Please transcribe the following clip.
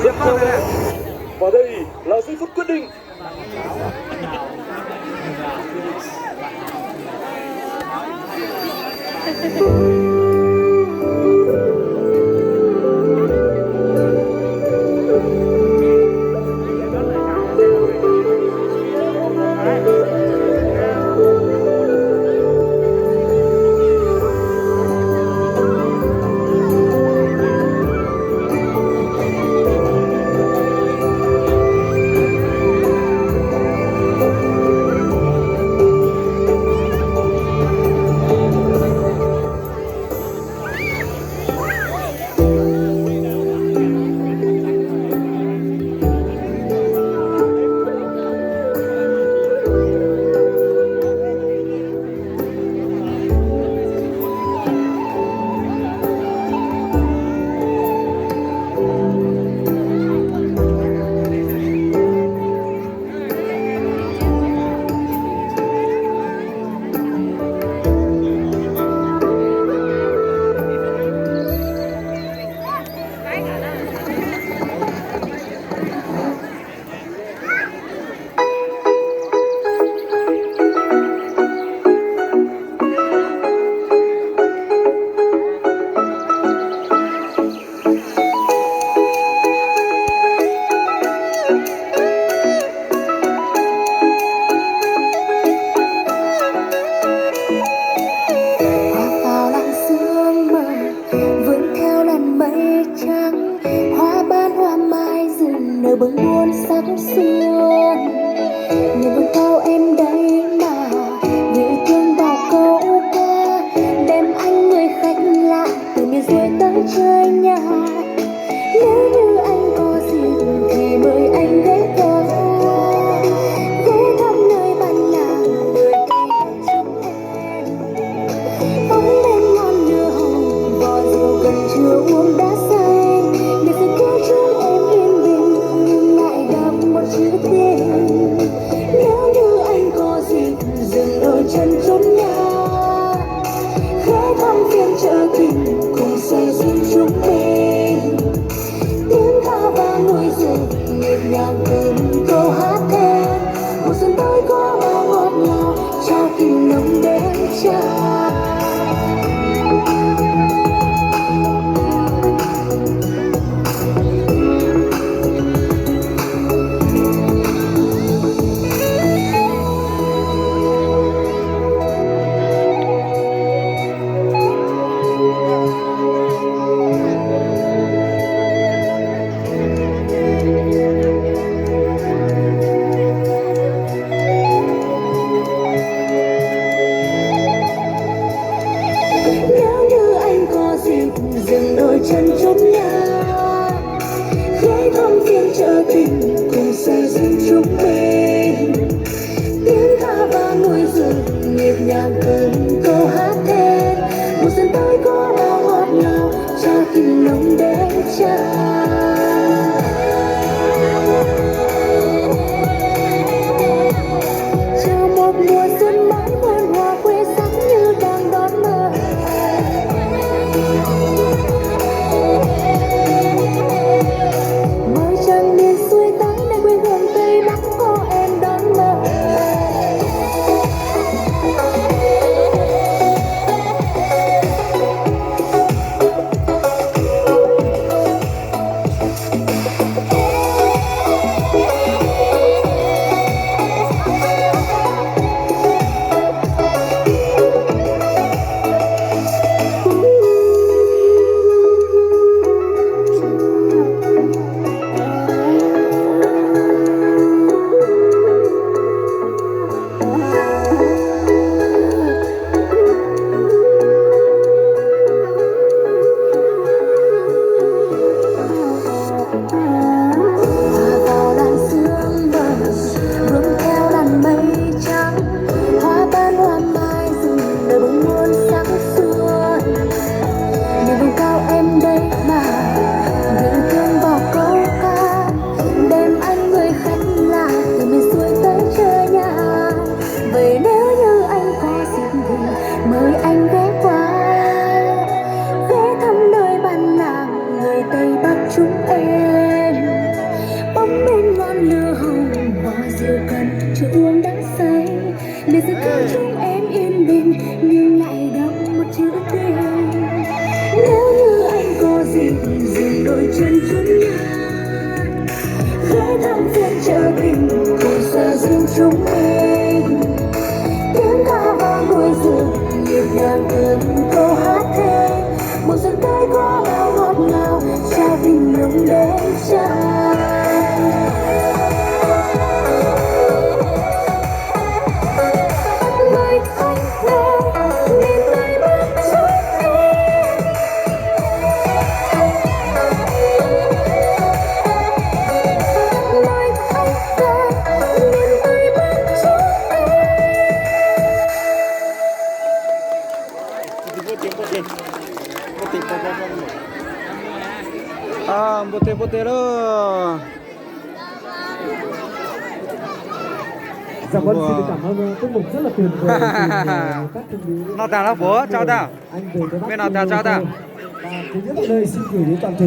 Tiếp theo và đây là giây phút quyết định. bừng buồn sắc xuân nhiều buồn cao em đây mà như thương bao câu ca đem anh người khách lạ từ miền xuôi tới chơi nhà. Nếu như anh có dịp thì mời anh ghé qua ghé thăm nơi bản làng người cây chúng em bóng đêm ngon nửa hồng vò rượu gần trưa uống đã say để sự kia chúng em yên bình nhưng lại gặp một chữ tình. Nếu như anh có dịp dừng đôi chân chốn nhà ghé thăm phiên chợ tình cùng say duyên chúng mình tiếng ca vang nuôi rừng nhịp nhàng từng câu hát then mùa xuân tới có bao ngọt ngào trao tình nồng đến trao. Dừng đôi chân chốn nhà ghé thăm phiên chợ tình cùng say duyên chúng mình tiếng ca vang nuôi rừng nhịp nhàng từng câu hát then mùa xuân tới có bao ngọt ngào trao tình nồng đến trao. Chào một mùa xuân mới muôn hoa quê sắc như đang đón mơ mời chàng miền xuôi tới rượu cần chưa uống đã say, để giờ cơn chúng em yên bình nhưng lại đọng một chữ tình. Nếu như anh có gì thì dừng đôi chân chúng nhà, ghé thăm phiên chợ tình cùng xa riêng chúng mình. Tiếng ca vang đuôi rừng nhịp nhàng từng câu hát thề, một giấc tay có bao ngọt ngào trao tình nồng đến tràn. Mời anh về miền Tây Bắc chúng em. Mời anh về miền Tây Bắc chúng À, bote đó. Dạ vâng, xin cảm ơn tiết mục rất là tuyệt vời từ các thương lý. Nào ta nó bố, chào ta. Anh về tới Bắc Bên nào ta chào ta. Và thứ nhất ở đây xin gửi đến toàn thể